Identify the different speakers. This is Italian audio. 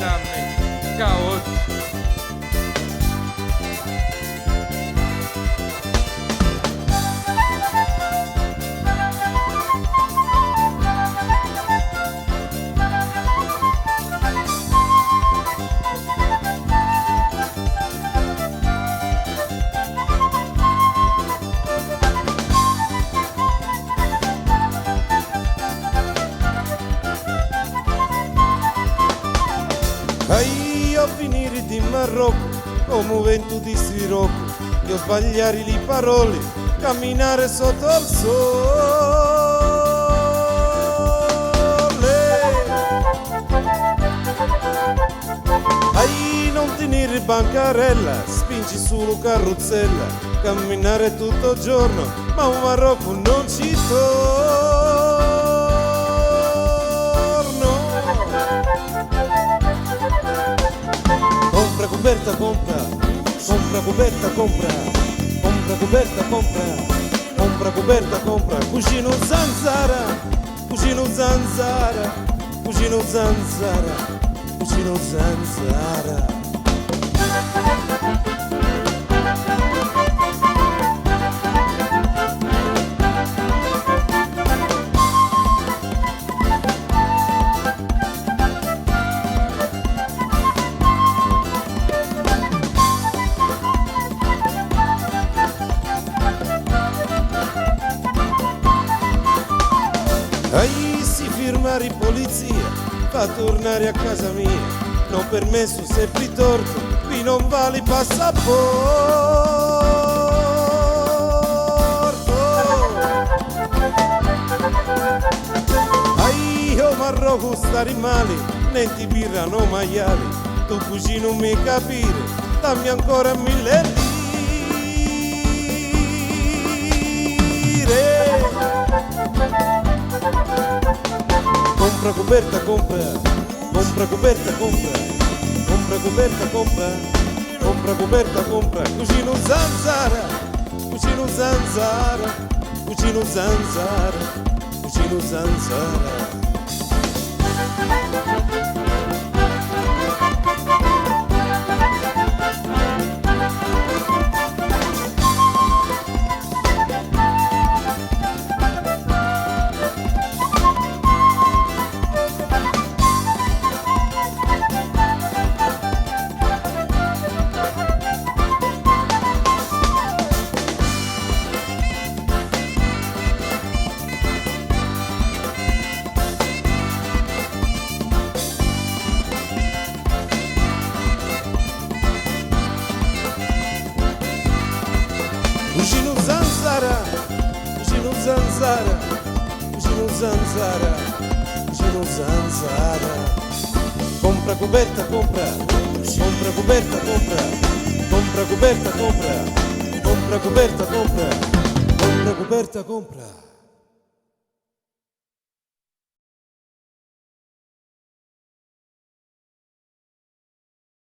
Speaker 1: anni, cavolo.
Speaker 2: Io finire di Marocco, come vento di sirocco, io sbagliare le parole, camminare sotto il sole. Non tenere bancarella, spingi solo carrozzella, camminare tutto il giorno, ma un Marocco non ci torno. Compra coperta, compra coperta, compra coperta, compra coperta, compra, cuscino zanzara, cuscino zanzara, cuscino zanzara, cuscino zanzara. Si firmare in polizia, fa tornare a casa mia, non permesso se ritorno, qui non vale passaporto. Io Marocco stare male, niente birra, no maiali, tu cugino non mi capire, dammi ancora 1000 lire. Compra coperta, compra coperta, compra coperta, compra coperta, compra, cugino zanzara, cugino zanzara, cugino zanzara, cugino zanzara. Cugino zanzara, cugino zanzara, cugino zanzara, cugino zanzara. Compra coperta, compra coperta, compra coperta, compra coperta, compra coperta, compra.